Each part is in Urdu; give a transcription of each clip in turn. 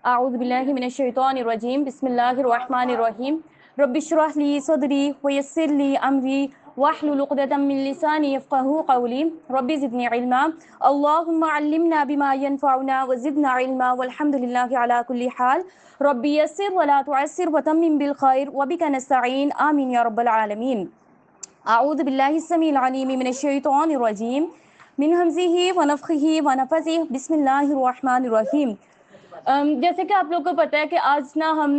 اعوذ باللہ من الشیطان الرجیم بسم اللہ الرحمن الرحیم رب اشرح لی صدری ویسر لی امری واحلل عقدۃ من لسانی یفقهوا قولی رب زدنی علما اللهم علمنا بما ينفعنا وزدنا علما والحمد للہ علی کل حال رب یسر ولا تعسر وتمم بالخیر وبک نستعین آمین یا رب العالمین اعوذ باللہ السمیع العلیم من الشیطان الرجیم من ہمزہ ونفخہ ونفثہ بسم اللہ الرحمن الرحیم۔ جیسے کہ آپ لوگ کو پتہ ہے کہ آج نا ہم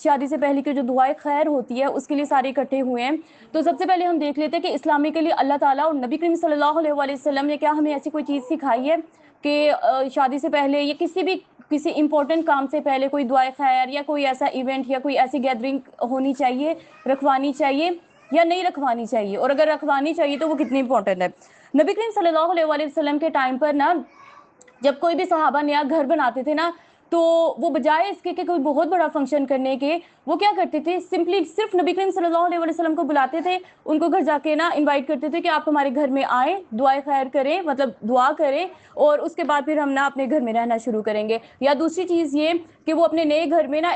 شادی سے پہلے کی جو دعائیں خیر ہوتی ہے اس کے لیے سارے اکٹھے ہوئے ہیں۔ تو سب سے پہلے ہم دیکھ لیتے ہیں کہ اسلامی کے لیے اللہ تعالیٰ اور نبی کریم صلی اللہ علیہ وآلہ وسلم نے کیا ہمیں ایسی کوئی چیز سکھائی ہے کہ شادی سے پہلے یا کسی امپورٹنٹ کام سے پہلے کوئی دعائیں خیر یا کوئی ایسا ایونٹ یا کوئی ایسی گیدرنگ ہونی چاہیے، رکھوانی چاہیے یا نہیں رکھوانی چاہیے، اور اگر رکھوانی چاہیے تو وہ کتنی امپورٹنٹ ہے۔ نبی کریم صلی اللہ علیہ وآلہ وسلم کے ٹائم پر نا جب کوئی بھی صحابہ نیا گھر بناتے تھے نا تو وہ بجائے اس کے کہ کوئی بہت بڑا فنکشن کرنے کے وہ کیا کرتے تھے، سمپلی صرف نبی کریم صلی اللہ علیہ وسلم کو بلاتے تھے، ان کو گھر جا کے نا انوائٹ کرتے تھے کہ آپ ہمارے گھر میں آئیں، دعائیں خیر کریں، مطلب دعا کریں، اور اس کے بعد پھر ہم نا اپنے گھر میں رہنا شروع کریں گے۔ یا دوسری چیز یہ کہ وہ اپنے نئے گھر میں نا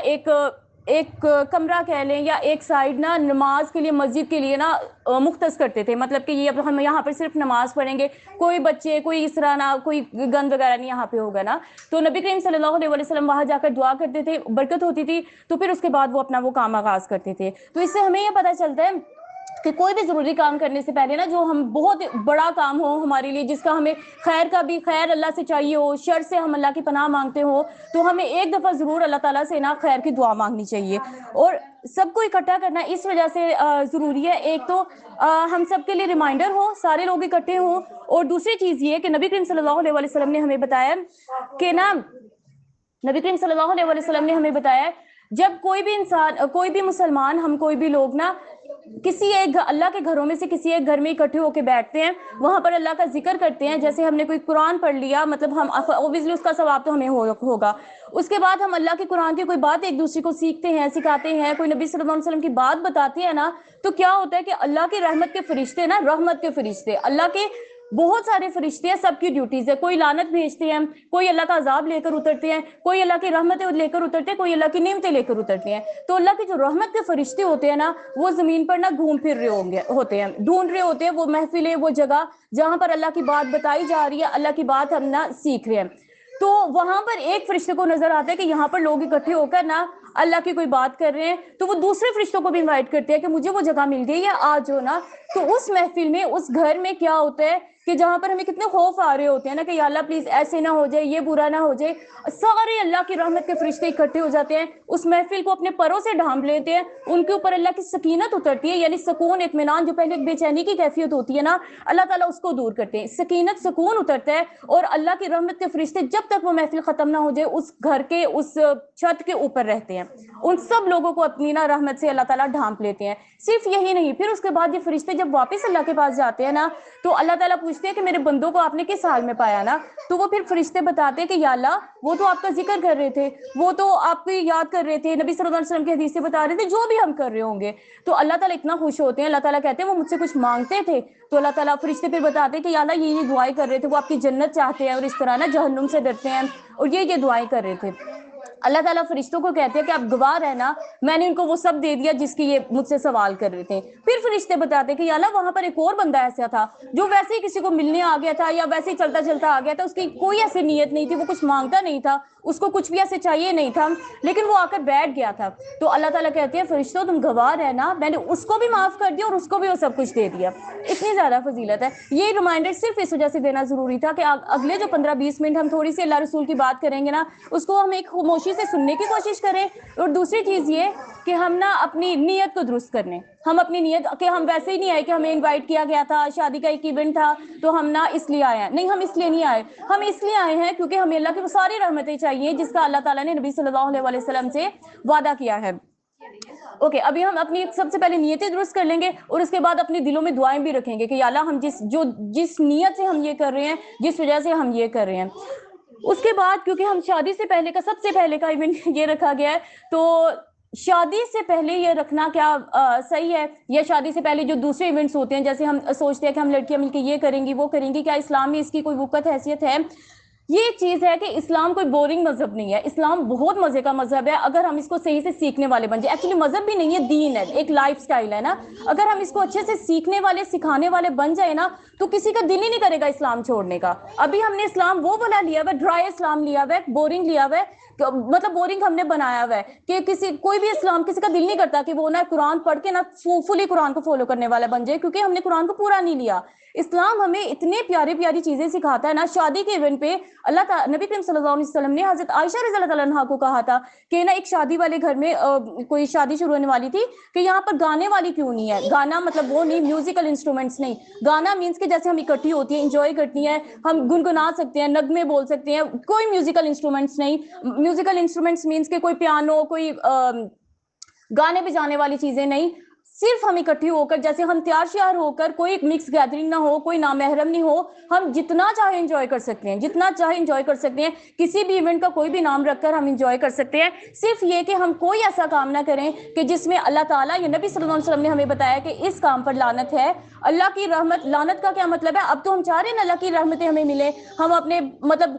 ایک کمرہ کہہ لیں یا ایک سائڈ نا نماز کے لیے، مسجد کے لیے نا مختص کرتے تھے، مطلب کہ یہ اب ہم یہاں پر صرف نماز پڑھیں گے، کوئی بچے کوئی اس طرح نہ کوئی گند وغیرہ نہیں یہاں پہ ہوگا نا۔ تو نبی کریم صلی اللہ علیہ وسلم وہاں جا کر دعا کرتے تھے، برکت ہوتی تھی، تو پھر اس کے بعد وہ اپنا وہ کام آغاز کرتے تھے۔ تو اس سے ہمیں یہ پتہ چلتا ہے کہ کوئی بھی ضروری کام کرنے سے پہلے نا جو ہم بہت بڑا کام ہو ہمارے لیے، جس کا ہمیں خیر کا بھی خیر اللہ سے چاہیے ہو، شر سے ہم اللہ کی پناہ مانگتے ہو، تو ہمیں ایک دفعہ ضرور اللہ تعالیٰ سے نا خیر کی دعا مانگنی چاہیے۔ اور سب کو اکٹھا کرنا اس وجہ سے ضروری ہے، ایک تو ہم سب کے لیے ریمائنڈر ہو، سارے لوگ اکٹھے ہوں، اور دوسری چیز یہ کہ نبی کریم صلی اللہ علیہ وسلم نے ہمیں بتایا کہ نا نبی کریم صلی اللہ علیہ وسلم نے ہمیں بتایا جب کوئی بھی انسان، کوئی بھی مسلمان، ہم کوئی بھی لوگ نا کسی ایک اللہ کے گھروں میں سے کسی ایک گھر میں اکٹھے ہو کے بیٹھتے ہیں، وہاں پر اللہ کا ذکر کرتے ہیں، جیسے ہم نے کوئی قرآن پڑھ لیا، مطلب ہم اوبیسلی اس کا ثواب تو ہمیں ہوگا۔ اس کے بعد ہم اللہ کے قرآن کی کوئی بات ایک دوسرے کو سیکھتے ہیں، سکھاتے ہیں، کوئی نبی صلی اللہ علیہ وسلم کی بات بتاتے ہیں نا، تو کیا ہوتا ہے کہ اللہ کی رحمت کے فرشتے نا، رحمت کے فرشتے، اللہ کے بہت سارے فرشتے ہیں، سب کی ڈیوٹیز ہے، کوئی لعنت بھیجتے ہیں، کوئی اللہ کا عذاب لے کر اترتے ہیں، کوئی اللہ کی رحمتیں لے کر اترتے ہیں، کوئی اللہ کی نعمتیں لے کر اترتے ہیں۔ تو اللہ کے جو رحمت کے فرشتے ہوتے ہیں نا، وہ زمین پر نا گھوم پھر رہے ہوتے ہیں، ڈھونڈ رہے ہوتے ہیں وہ محفلیں، وہ جگہ جہاں پر اللہ کی بات بتائی جا رہی ہے، اللہ کی بات ہم نا سیکھ رہے ہیں۔ تو وہاں پر ایک فرشتے کو نظر آتا ہے کہ یہاں پر لوگ اکٹھے ہو کر نا اللہ کی کوئی بات کر رہے ہیں، تو وہ دوسرے فرشتوں کو بھی انوائٹ کرتے ہیں کہ مجھے وہ جگہ مل گئی ہے، آج ہو نا۔ تو اس محفل میں، اس گھر میں کیا ہوتا ہے کہ جہاں پر ہمیں کتنے خوف آ رہے ہوتے ہیں نا کہ یا اللہ پلیز ایسے نہ ہو جائے، یہ برا نہ ہو جائے، سارے اللہ کی رحمت کے فرشتے اکٹھے ہو جاتے ہیں، اس محفل کو اپنے پروں سے ڈھانپ لیتے ہیں، ان کے اوپر اللہ کی سکینت اترتی ہے، یعنی سکون، اطمینان، جو پہلے ایک بے چینی کی کیفیت ہوتی ہے نا، اللہ تعالیٰ اس کو دور کرتے ہیں، سکینت، سکون اترتا ہے، اور اللہ کی رحمت کے فرشتے جب تک وہ محفل ختم نہ ہو جائے اس گھر کے اس چھت کے اوپر رہتے ہیں، ان سب لوگوں کو اپنی نا رحمت سے اللہ تعالیٰ ڈھانپ لیتے ہیں۔ صرف یہی نہیں، پھر اس کے بعد یہ فرشتے جب واپس اللہ کے پاس جاتے ہیں نا، تو اللہ تعالیٰ پوچھتے ہیں کہ میرے بندوں کو آپ نے کس حال میں پایا نا، تو وہ پھر فرشتے بتاتے ہیں کہ یا اللہ وہ تو آپ کا ذکر کر رہے تھے، وہ تو آپ کو یاد کر رہے تھے، نبی صلی اللہ علیہ وسلم کی حدیث سے بتا رہے تھے، جو بھی ہم کر رہے ہوں گے۔ تو اللہ تعالیٰ اتنا خوش ہوتے ہیں، اللہ تعالیٰ کہتے ہیں وہ مجھ سے کچھ مانگتے تھے، تو اللہ تعالیٰ فرشتے پھر بتاتے ہیں کہ یا اللہ یہ دعائیں کر رہے تھے، وہ آپ کی جنت چاہتے ہیں اور اس طرح نا جہنم سے ڈرتے ہیں، اور یہ دعائیں کر رہے تھے۔ اللہ تعالیٰ فرشتوں کو کہتے ہیں کہ آپ گواہ رہنا، میں نے ان کو وہ سب دے دیا جس کی یہ مجھ سے سوال کر رہے تھے۔ پھر فرشتے بتاتے ہیں کہ یا اللہ وہاں پر ایک اور بندہ ایسا تھا جو ویسے ہی کسی کو ملنے آ گیا تھا، یا ویسے ہی چلتا چلتا آ گیا تھا، اس کی کوئی ایسی نیت نہیں تھی، وہ کچھ مانگتا نہیں تھا، اس کو کچھ بھی ایسے چاہیے نہیں تھا، لیکن وہ آ کر بیٹھ گیا تھا۔ تو اللہ تعالیٰ کہتے ہیں فرشتوں تم گواہ رہنا، میں نے اس کو بھی معاف کر دیا اور اس کو بھی وہ سب کچھ دے دیا۔ اتنی زیادہ فضیلت ہے۔ یہ ریمائنڈر صرف اس وجہ سے دینا ضروری تھا کہ اگلے جو 15-20 منٹ ہم تھوڑی سی اللہ رسول کی بات کریں گے نا، اس کو ہم ایک خاموشی سے سننے کی کوشش کریں، اور دوسری چیز یہ کہ ہم نا اپنی نیت کو درست کرنے، ہم اپنی نیت کہ ہم ویسے ہی نہیں آئے کہ ہمیں انوائٹ کیا گیا تھا، شادی کا ایک ایونٹ تھا تو ہم نا اس لیے آئے ہیں، نہیں، ہم اس لیے نہیں آئے، ہم اس لیے آئے ہیں کیونکہ ہمیں اللہ کی وہ ساری رحمتیں چاہیے جس کا اللہ تعالیٰ نے نبی صلی اللہ علیہ وسلم سے وعدہ کیا ہے۔ اوکے، ابھی ہم اپنی سب سے پہلے نیتیں درست کر لیں گے، اور اس کے بعد اپنے دلوں میں دعائیں بھی رکھیں گے کہ یا اللہ ہم جس نیت سے ہم یہ کر رہے ہیں، جس وجہ سے ہم یہ کر رہے ہیں۔ اس کے بعد کیونکہ ہم شادی سے پہلے کا سب سے پہلے کا ایونٹ یہ رکھا گیا ہے، تو شادی سے پہلے یہ رکھنا کیا صحیح ہے، یا شادی سے پہلے جو دوسرے ایونٹس ہوتے ہیں، جیسے ہم سوچتے ہیں کہ ہم لڑکیاں مل کے یہ کریں گی وہ کریں گی، کیا اسلام میں اس کی کوئی وقت حیثیت ہے؟ یہ چیز ہے کہ اسلام کوئی بورنگ مذہب نہیں ہے، اسلام بہت مزے کا مذہب ہے اگر ہم اس کو صحیح سے سیکھنے والے بن جائیں. ایکچولی مذہب بھی نہیں ہے، دین ہے، ایک لائف سٹائل ہے نا. اگر ہم اس کو اچھے سے سیکھنے والے سکھانے والے بن جائے نا تو کسی کا دل ہی نہیں کرے گا اسلام چھوڑنے کا. ابھی ہم نے اسلام وہ بنا لیا ہوا، ڈرائی اسلام لیا ہوا ہے، بورنگ لیا ہوا ہے، مطلب بورنگ ہم نے بنایا ہوا ہے کہ کوئی بھی اسلام کسی کا دل نہیں کرتا کہ وہ نا قرآن پڑھ کے نا فلی قرآن کو فالو کرنے والا بن جائے، کیونکہ ہم نے قرآن کو پورا نہیں لیا. اسلام ہمیں اتنے پیاری پیاری چیزیں سکھاتا ہے نا. شادی کے ایونٹ پہ نبی کریم صلی اللہ علیہ وسلم نے حضرت عائشہ رضی اللہ تعالیٰ عنہا کو کہا تھا کہ نا ایک شادی والے گھر میں کوئی شادی شروع ہونے والی تھی کہ یہاں پر گانے والی کیوں نہیں ہے. گانا مطلب وہ نہیں، میوزیکل انسٹرومنٹس نہیں. گانا مینس کہ جیسے ہم اکٹھی ہوتی ہیں، انجوائے کرتی ہیں، ہم گنگنا سکتے ہیں، نغمے بول سکتے ہیں، کوئی میوزیکل انسٹرومنٹس نہیں. میوزیکل انسٹرومنٹس مینس کہ کوئی پیانو، کوئی گانے بجانے والی چیزیں نہیں. صرف ہم اکٹھی ہو کر جیسے ہم تیار شیار ہو کر، کوئی مکس گیدرنگ نہ ہو، کوئی نامحرم نہیں ہو، ہم جتنا چاہے انجوائے کر سکتے ہیں، جتنا چاہے انجوائے کر سکتے ہیں. کسی بھی ایونٹ کا کوئی بھی نام رکھ کر ہم انجوائے کر سکتے ہیں. صرف یہ کہ ہم کوئی ایسا کام نہ کریں کہ جس میں اللہ تعالیٰ یا نبی صلی اللہ علیہ وسلم نے ہمیں بتایا کہ اس کام پر لعنت ہے. اللہ کی رحمت، لعنت کا کیا مطلب ہے؟ اب تو ہم چاہ رہے ہیں اللہ کی رحمتیں ہمیں ملے، ہم اپنے مطلب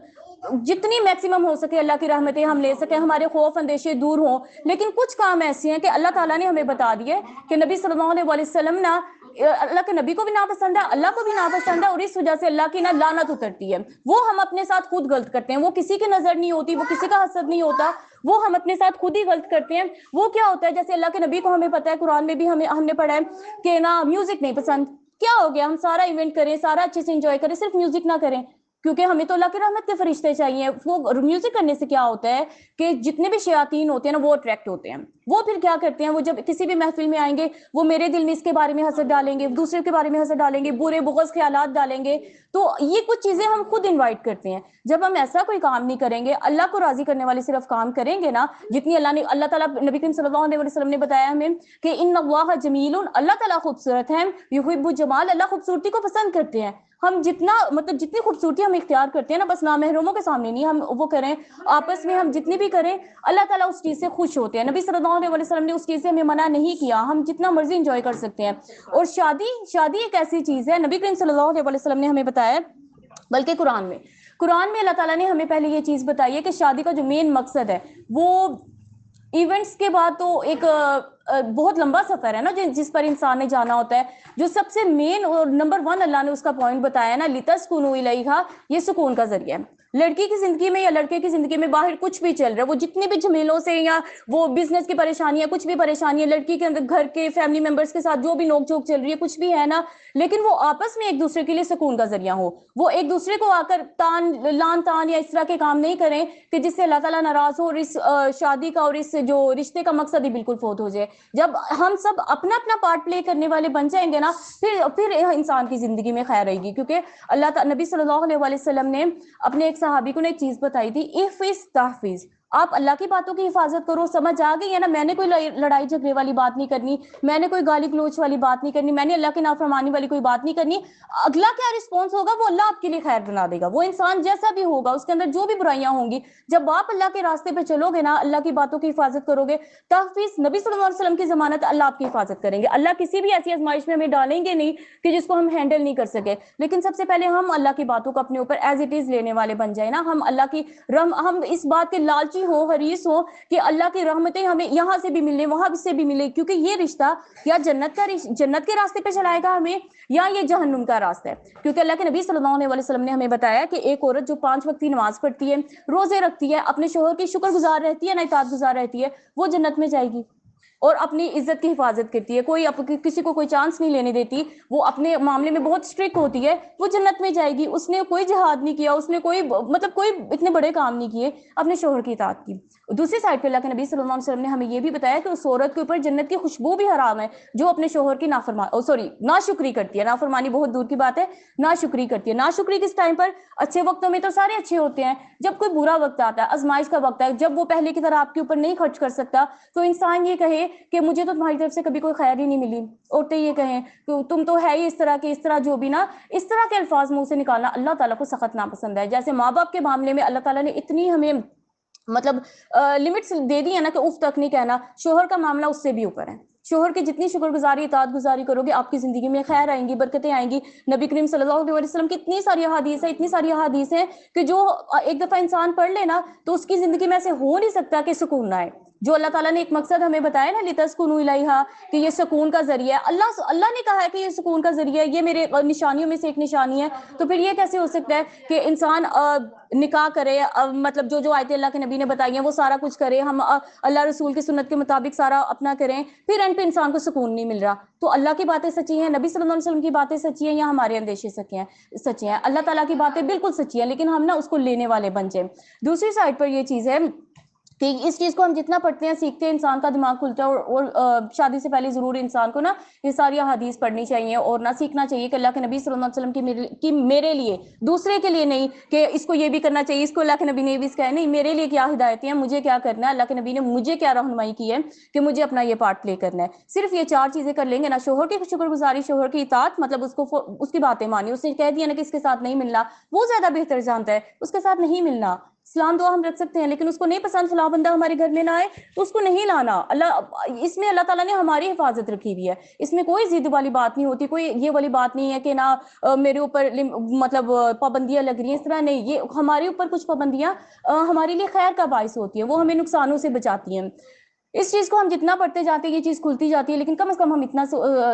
جتنی میکسیمم ہو سکے اللہ کی رحمتیں ہم لے سکیں، ہمارے خوف اندیشے دور ہوں. لیکن کچھ کام ایسے ہیں کہ اللہ تعالیٰ نے ہمیں بتا دیے کہ نبی صلی اللہ علیہ وسلم نا، اللہ کے نبی کو بھی ناپسند ہے، اللہ کو بھی ناپسند ہے، اور اس وجہ سے اللہ کی نا لعنت اترتی ہے. وہ ہم اپنے ساتھ خود غلط کرتے ہیں، وہ کسی کی نظر نہیں ہوتی، وہ کسی کا حسد نہیں ہوتا، وہ ہم اپنے ساتھ خود ہی غلط کرتے ہیں. وہ کیا ہوتا ہے؟ جیسے اللہ کے نبی کو ہمیں پتا ہے، قرآن میں بھی ہم نے پڑھا ہے کہ نا میوزک نہیں پسند. کیا ہو گیا؟ ہم سارا ایونٹ کریں، سارا اچھے سے انجوائے کریں، صرف میوزک نہ کریں، کیونکہ ہمیں تو اللہ کی رحمت کے فرشتے چاہیے. وہ میوزک کرنے سے کیا ہوتا ہے کہ جتنے بھی شیاطین ہوتے ہیں نا وہ اٹریکٹ ہوتے ہیں. وہ پھر کیا کرتے ہیں؟ وہ جب کسی بھی محفل میں آئیں گے، وہ میرے دل میں اس کے بارے میں حسد ڈالیں گے، دوسرے کے بارے میں حسد ڈالیں گے، برے بغض خیالات ڈالیں گے. تو یہ کچھ چیزیں ہم خود انوائٹ کرتے ہیں. جب ہم ایسا کوئی کام نہیں کریں گے، اللہ کو راضی کرنے والے صرف کام کریں گے نا، جتنی اللہ تعالیٰ نبی کریم صلی اللہ علیہ وسلم نے بتایا ہمیں کہ ان اللہ جمیل، اللہ تعالیٰ خوبصورت ہے، یحب الجمال، اللہ خوبصورتی کو پسند کرتے ہیں. ہم جتنا مطلب جتنی خوبصورتی ہم اختیار کرتے ہیں نا، بس نامحرموں کے سامنے نہیں، ہم وہ کریں، آپس میں ہم جتنی بھی کریں، اللہ تعالیٰ اس چیز سے خوش ہوتے ہیں. نبی صلی اللہ علیہ وسلم نے اس چیز سے ہمیں منع نہیں کیا، ہم جتنا مرضی انجوائے کر سکتے ہیں. اور شادی ایک ایسی چیز ہے، نبی کریم صلی اللہ علیہ وسلم نے ہمیں بتایا، بلکہ قرآن میں اللہ تعالیٰ نے ہمیں پہلے یہ چیز بتائی ہے کہ شادی کا جو مین مقصد ہے وہ ایونٹس کے بعد تو ایک بہت لمبا سفر ہے نا جس پر انسان نے جانا ہوتا ہے. جو سب سے مین اور نمبر 1 اللہ نے اس کا پوائنٹ بتایا نا، لِتَسْكُنُوا إِلَيْهَا، یہ سکون کا ذریعہ ہے. لڑکی کی زندگی میں یا لڑکے کی زندگی میں باہر کچھ بھی چل رہا ہے، وہ جتنی بھی جھمیلوں سے یا وہ بزنس کی پریشانی ہے، کچھ بھی پریشانی ہے، لڑکی کے اندر گھر کے فیملی ممبرس کے ساتھ جو بھی نوک جھوک چل رہی ہے، کچھ بھی ہے نا، لیکن وہ آپس میں ایک دوسرے کے لیے سکون کا ذریعہ ہو. وہ ایک دوسرے کو آ کر لان تان یا اس طرح کے کام نہیں کریں کہ جس سے اللہ تعالیٰ ناراض ہو اور اس شادی کا اور اس جو رشتے کا مقصد ہی بالکل فوت ہو جائے. جب ہم سب اپنا اپنا پارٹ پلے کرنے والے بن جائیں گے نا، پھر انسان کی زندگی میں خیر رہے گی. کیونکہ نبی صلی اللہ علیہ وسلم نے اپنے ایک صحابی کو ایک چیز بتائی تھی، احفظ تحفظ، آپ اللہ کی باتوں کی حفاظت کرو. سمجھ آ گئی ہے نا؟ میں نے کوئی لڑائی جھگڑے والی بات نہیں کرنی، میں نے کوئی گالی گلوچ والی بات نہیں کرنی، میں نے اللہ کی نافرمانی والی کوئی بات نہیں کرنی. اگلا کیا رسپانس ہوگا وہ اللہ آپ کے لیے خیر بنا دے گا. وہ انسان جیسا بھی ہوگا، اس کے اندر جو بھی برائیاں ہوں گی، جب آپ اللہ کے راستے پہ چلو گے نا، اللہ کی باتوں کی حفاظت کرو گے، تحفظ نبی صلی اللہ علیہ وسلم کی ضمانت، اللہ آپ کی حفاظت کریں گے. اللہ کسی بھی ایسی آزمائش میں ہمیں ڈالیں گے نہیں کہ جس کو ہم ہینڈل نہیں کر سکے. لیکن سب سے پہلے ہم اللہ کی باتوں کو اپنے اوپر ایز اٹ از لینے والے بن جائیں نا. ہم اللہ کی ہم اس بات کے لالچی ہوں، حریص ہوں کہ اللہ کی رحمتیں ہمیں یہاں سے بھی ملنے، وہاں سے بھی ملے، کیونکہ یہ رشتہ یا جنت کے راستے پہ چلائے گا ہمیں، یا یہ جہنم کا راستہ ہے. کیونکہ اللہ کے نبی صلی اللہ علیہ وسلم نے ہمیں بتایا کہ ایک عورت جو 5 وقت کی نماز پڑھتی ہے، روزے رکھتی ہے، اپنے شوہر کی شکر گزار رہتی ہے نا، اطاعت گزار رہتی ہے، وہ جنت میں جائے گی اور اپنی عزت کی حفاظت کرتی ہے. کسی کو کوئی چانس نہیں لینے دیتی، وہ اپنے معاملے میں بہت اسٹرکٹ ہوتی ہے، وہ جنت میں جائے گی. اس نے کوئی جہاد نہیں کیا، اس نے کوئی اتنے بڑے کام نہیں کیے، اپنے شوہر کی اطاعت کی. دوسری سائڈ پہ اللہ کے نبی صلی اللہ علیہ وسلم نے ہمیں یہ بھی بتایا کہ اس عورت کے اوپر جنت کی خوشبو بھی حرام ہے جو اپنے شوہر کی ناشکری کرتی ہے. نافرمانی بہت دور کی بات ہے، ناشکری کرتی ہے. ناشکری کس ٹائم پر؟ اچھے وقتوں میں تو سارے اچھے ہوتے ہیں، جب کوئی برا وقت آتا ہے، آزمائش کا وقت ہے، جب وہ پہلے کی طرح آپ کے اوپر نہیں خرچ کر سکتا، تو انسان یہ کہے کہ مجھے تو تمہاری طرف سے کبھی کوئی خیر ہی نہیں ملی. عورتیں یہ کہیں کہ تم تو ہے ہی اس طرح کی، اس طرح جو بھی نا، اس طرح کے الفاظ منہ سے نکالنا اللہ تعالیٰ کو سخت ناپسند ہے. جیسے ماں باپ کے معاملے میں اللہ تعالیٰ نے اتنی ہمیں لمٹس دے دی ہے نا کہ اف تک نہیں کہنا. شوہر کا معاملہ اس سے بھی اوپر ہے. شوہر کی جتنی شکر گزاری اطاعت گزاری کرو گے آپ کی زندگی میں خیر آئیں گی، برکتیں آئیں گی. نبی کریم صلی اللہ علیہ وسلم کی اتنی ساری احادیث ہیں کہ جو ایک دفعہ انسان پڑھ لے نا تو اس کی زندگی میں ایسے ہو نہیں سکتا کہ سکون نہ آئے. جو اللہ تعالیٰ نے ایک مقصد ہمیں بتایا نا لِتَسْكُنُوا إِلَيْهَا کہ یہ سکون کا ذریعہ ہے. اللہ نے کہا ہے کہ یہ سکون کا ذریعہ ہے، یہ میرے نشانیوں میں سے ایک نشانی ہے. تو پھر یہ کیسے ہو سکتا ہے کہ انسان نکاح کرے، مطلب جو آیتیں اللہ کے نبی نے بتائی ہیں وہ سارا کچھ کرے، ہم اللہ رسول کی سنت کے مطابق سارا اپنا کریں، پھر اینڈ پہ انسان کو سکون نہیں مل رہا. تو اللہ کی باتیں سچی ہیں، نبی صلی اللہ علیہ وسلم کی باتیں سچی ہیں یا ہمارے اندیشے سچے ہیں؟ اللہ تعالیٰ کی باتیں بالکل سچی ہیں، لیکن ہم نا اس کو لینے والے بن جائیں. دوسری سائڈ پر یہ چیز ہے کہ اس چیز کو ہم جتنا پڑھتے ہیں سیکھتے ہیں انسان کا دماغ کھلتا ہے. اور شادی سے پہلے ضرور انسان کو نا یہ ساری احادیث پڑھنی چاہیے اور نہ سیکھنا چاہیے کہ اللہ کے نبی صلی اللہ علیہ وسلم کی میرے لیے، دوسرے کے لیے نہیں کہ اس کو یہ بھی کرنا چاہیے، اس کو اللہ کے نبی نے بھی کہا ہے، نہیں، میرے لیے کیا ہدایتیں ہیں، مجھے کیا کرنا ہے، اللہ کے نبی نے مجھے کیا رہنمائی کی ہے کہ مجھے اپنا یہ پارٹ پلے کرنا ہے. صرف یہ 4 چیزیں کر لیں گے نا، شوہر کی شکر گزاری، شوہر کی اطاعت، مطلب اس کی باتیں مانی، اس نے کہہ دیا نا کہ اس کے ساتھ نہیں ملنا، وہ زیادہ بہتر جانتا ہے، اس کے ساتھ نہیں ملنا. سلام دعا ہم رکھ سکتے ہیں لیکن اس کو نہیں پسند فلاں بندہ ہمارے گھر میں نہ آئے تو اس کو نہیں لانا. اس میں اللہ تعالیٰ نے ہماری حفاظت رکھی ہوئی ہے، اس میں کوئی ضد والی بات نہیں ہوتی، کوئی یہ والی بات نہیں ہے کہ نہ میرے اوپر مطلب پابندیاں لگ رہی ہیں، اس طرح نہیں. یہ ہمارے اوپر کچھ پابندیاں ہمارے لیے خیر کا باعث ہوتی ہیں، وہ ہمیں نقصانوں سے بچاتی ہیں. اس چیز کو ہم جتنا پڑھتے جاتے ہیں یہ چیز کھلتی جاتی ہے، لیکن کم از کم ہم اتنا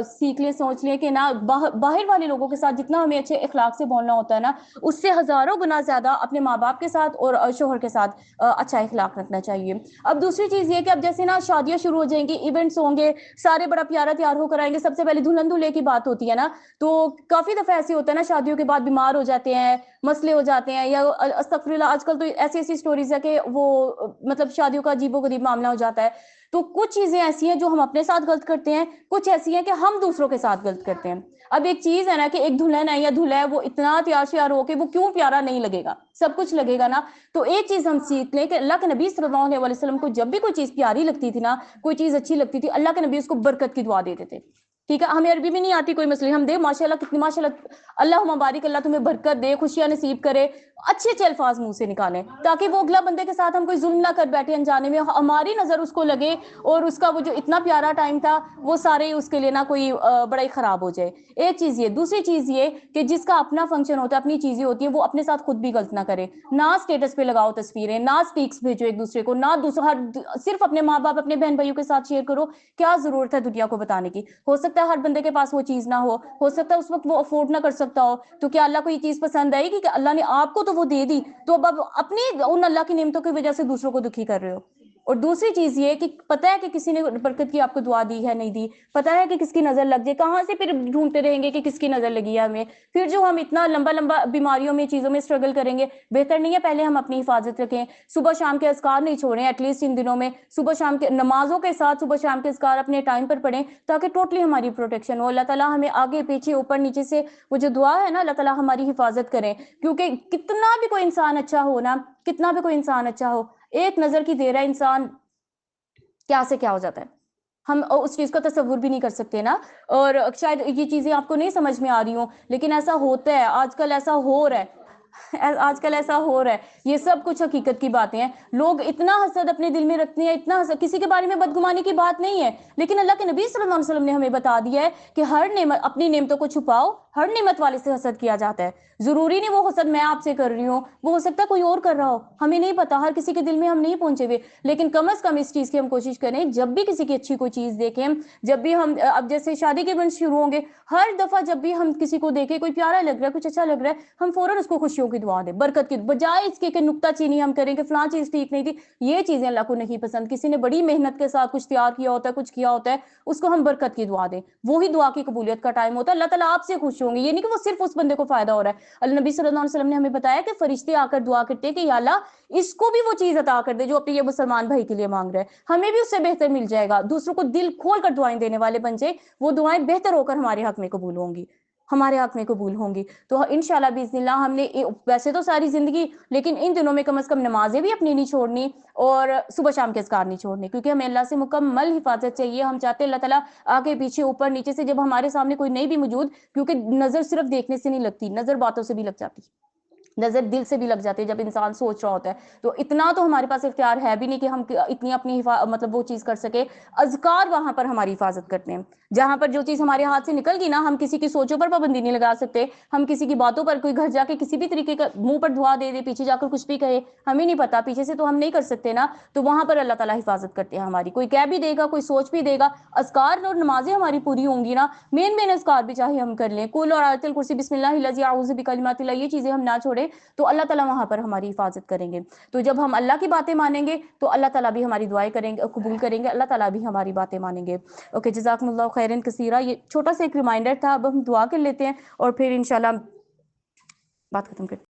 سیکھ لیں، سوچ لیں کہ نہ باہر والے لوگوں کے ساتھ جتنا ہمیں اچھے اخلاق سے بولنا ہوتا ہے نا، اس سے ہزاروں گنا زیادہ اپنے ماں باپ کے ساتھ اور شوہر کے ساتھ اچھا اخلاق رکھنا چاہیے. اب دوسری چیز یہ کہ اب جیسے نا شادیاں شروع ہو جائیں گی، ایونٹس ہوں گے، سارے بڑا پیارا تیار ہو کر آئیں گے، سب سے پہلے دلہن دولہے کی بات ہوتی ہے نا، تو کافی دفعہ ایسے ہوتا ہے نا شادیوں کے بعد بیمار ہو جاتے ہیں، مسئلے ہو جاتے ہیں، یا استغفر اللہ آج کل تو ایسی سٹوریز ہے کہ وہ مطلب شادیوں کا عجیب و غریب معاملہ ہو جاتا ہے. تو کچھ چیزیں ایسی ہیں جو ہم اپنے ساتھ غلط کرتے ہیں، کچھ ایسی ہیں کہ ہم دوسروں کے ساتھ غلط کرتے ہیں. اب ایک چیز ہے نا کہ ایک دلہن ہے یا دلہا ہے، وہ اتنا تیار شیار ہو کے وہ کیوں پیارا نہیں لگے گا، سب کچھ لگے گا نا. تو ایک چیز ہم سیکھ لیں کہ اللہ کے نبی صلی اللہ علیہ وسلم کو جب بھی کوئی چیز پیاری لگتی تھی نا، کوئی چیز اچھی لگتی تھی، اللہ کے نبی اس کو برکت کی دعا دیتے تھے. ٹھیک ہے، ہمیں عربی بھی نہیں آتی، کوئی مسئلہ، ہم دے ماشاءاللہ کتنی ماشاءاللہ، اللہ مبارک، اللہ تمہیں برکت دے، خوشیاں نصیب کرے، اچھے اچھے الفاظ منہ سے نکالیں تاکہ وہ اگلا بندے کے ساتھ ہم کوئی ظلم نہ کر بیٹھے انجانے میں، ہماری نظر اس کو لگے اور اس کا وہ جو اتنا پیارا ٹائم تھا وہ سارے اس کے لیے نہ کوئی بڑا ہی خراب ہو جائے. ایک چیز یہ. دوسری چیز یہ کہ جس کا اپنا فنکشن ہوتا ہے، اپنی چیزیں ہوتی ہیں، وہ اپنے ساتھ خود بھی غلط نہ کرے. نہ اسٹیٹس پہ لگاؤ تصویریں، نہ اسپیکس بھیجو ایک دوسرے کو، نہ دوسرا، صرف اپنے ماں باپ اپنے بہن بھائیوں کے ساتھ شیئر کرو. کیا ضرورت ہے دنیا کو بتانے کی؟ ہو سکتا ہے ہر بندے کے پاس وہ چیز نہ ہو سکتا ہے اس وقت وہ افورڈ نہ کر سکتا ہو. تو کیا اللہ کو یہ چیز پسند آئے گی کہ اللہ نے آپ کو تو وہ دے دی، تو اب اپنی ان اللہ کی نعمتوں کی وجہ سے دوسروں کو دکھی کر رہے ہو؟ اور دوسری چیز یہ کہ پتہ ہے کہ کسی نے برکت کی آپ کو دعا دی ہے نہیں دی، پتہ ہے کہ کس کی نظر لگ جائے، کہاں سے پھر ڈھونڈتے رہیں گے کہ کس کی نظر لگی ہے ہمیں؟ پھر جو ہم اتنا لمبا بیماریوں میں چیزوں میں اسٹرگل کریں گے، بہتر نہیں ہے پہلے ہم اپنی حفاظت رکھیں. صبح شام کے اذکار نہیں چھوڑیں، ایٹ لیسٹ ان دنوں میں صبح شام کے نمازوں کے ساتھ صبح شام کے اذکار اپنے ٹائم پر پڑھیں تاکہ ٹوٹلی ہماری پروٹیکشن ہو. اللہ تعالیٰ ہمیں آگے پیچھے اوپر نیچے سے وہ جو دعا ہے نا، اللہ تعالیٰ ہماری حفاظت کریں. کیونکہ کتنا بھی کوئی انسان اچھا ہو نا، کتنا بھی کوئی انسان اچھا ہو، ایک نظر کی دیر ہے انسان کیا سے کیا ہو جاتا ہے، ہم اس چیز کا تصور بھی نہیں کر سکتے نا. اور شاید یہ چیزیں آپ کو نہیں سمجھ میں آ رہی ہوں لیکن ایسا ہوتا ہے، آج کل ایسا ہو رہا ہے، آج کل ایسا ہو رہا ہے. یہ سب کچھ حقیقت کی باتیں ہیں. لوگ اتنا حسد اپنے دل میں رکھتے ہیں، اتنا حسد، کسی کے بارے میں بدگمانی کی بات نہیں ہے، لیکن اللہ کے نبی صلی اللہ علیہ وسلم نے ہمیں بتا دیا ہے کہ ہر نعمت، اپنی نعمتوں کو چھپاؤ، ہر نعمت والے سے حسد کیا جاتا ہے. ضروری نہیں وہ حسد میں آپ سے کر رہی ہوں، وہ ہو سکتا ہے کوئی اور کر رہا ہو، ہمیں نہیں پتا، ہر کسی کے دل میں ہم نہیں پہنچے ہوئے. لیکن کم از کم اس چیز کی ہم کوشش کریں، جب بھی کسی کی اچھی کوئی چیز دیکھیں، جب بھی ہم اب جیسے شادی کے ایونٹس شروع ہوں گے، ہر دفعہ جب بھی ہم کسی کو دیکھیں، کوئی پیارا لگ رہا ہے، کچھ اچھا لگ رہا ہے، ہم فوراً اس کو خوشیوں کی دعا دیں، برکت کی، بجائے اس کے کہ نکتہ چینی ہم کریں کہ فلاں چیز ٹھیک نہیں تھی. یہ چیزیں اللہ کو نہیں پسند. کسی نے بڑی محنت کے ساتھ کچھ تیار کیا ہوتا ہے، کچھ کیا ہوتا ہے، اس کو ہم برکت کی دعا دیں. وہی دعا کی قبولیت کا ٹائم ہوتا ہے. اللہ تعالیٰ آپ سے خوش ہوں گے. یہ نہیں کہ وہ صرف اس بندے کو فائدہ ہو رہا ہے. اللہ نبی صلی اللہ علیہ وسلم نے ہمیں بتایا کہ فرشتے آ کر دعا کرتے ہیں کہ یا اللہ اس کو بھی وہ چیز عطا کر دے جو اپنے یہ مسلمان بھائی کے لیے مانگ رہا ہے، ہمیں بھی اس سے بہتر مل جائے گا. دوسروں کو دل کھول کر دعائیں دینے والے بن جائے، وہ دعائیں بہتر ہو کر ہمارے حق میں قبول ہوں گی، ہمارے حق میں قبول ہوں گی. تو انشاءاللہ باذن اللہ ہم نے ویسے تو ساری زندگی، لیکن ان دنوں میں کم از کم نمازیں بھی اپنی نہیں چھوڑنی اور صبح شام کے اذکار نہیں چھوڑنے، کیونکہ ہمیں اللہ سے مکمل حفاظت چاہیے. ہم چاہتے ہیں اللہ تعالیٰ آگے پیچھے اوپر نیچے سے، جب ہمارے سامنے کوئی نہیں بھی موجود، کیونکہ نظر صرف دیکھنے سے نہیں لگتی، نظر باتوں سے بھی لگ جاتی. نظر دل سے بھی لگ جاتی ہے جب انسان سوچ رہا ہوتا ہے. تو اتنا تو ہمارے پاس اختیار ہے بھی نہیں کہ ہم اتنی اپنی مطلب وہ چیز کر سکے. اذکار وہاں پر ہماری حفاظت کرتے ہیں. جہاں پر جو چیز ہمارے ہاتھ سے نکل گئی نا, ہم کسی کی سوچوں پر پابندی نہیں لگا سکتے, ہم کسی کی باتوں پر, کوئی گھر جا کے کسی بھی طریقے کا منہ پر دعا دے دے, پیچھے جا کر کچھ بھی کہے, ہمیں نہیں پتا, پیچھے سے تو ہم نہیں کر سکتے نا, تو وہاں پر اللہ تعالیٰ حفاظت کرتے ہیں ہماری. کوئی کہہ بھی دے گا, کوئی سوچ بھی دے گا, اذکار اور نمازیں ہماری پوری ہوں گی نا, مین اذکار بھی چاہے ہم کر لیں, کل اور آیت الکرسی, بسم اللہ الذی اعوذ بکلمات اللہ, یہ چیزیں ہم نہ چھوڑیں تو اللہ تعالیٰ وہاں پر ہماری حفاظت کریں گے. تو جب ہم اللہ کی باتیں مانیں گے تو اللہ تعالیٰ بھی ہماری دعائیں کریں گے, قبول کریں گے, اللہ تعالیٰ بھی ہماری باتیں مانیں گے. اوکے, جزاکم اللہ خیرن کثیرہ. یہ چھوٹا سا ایک ریمائنڈر تھا, اب ہم دعا کر لیتے ہیں اور پھر انشاءاللہ بات ختم کرتے ہیں.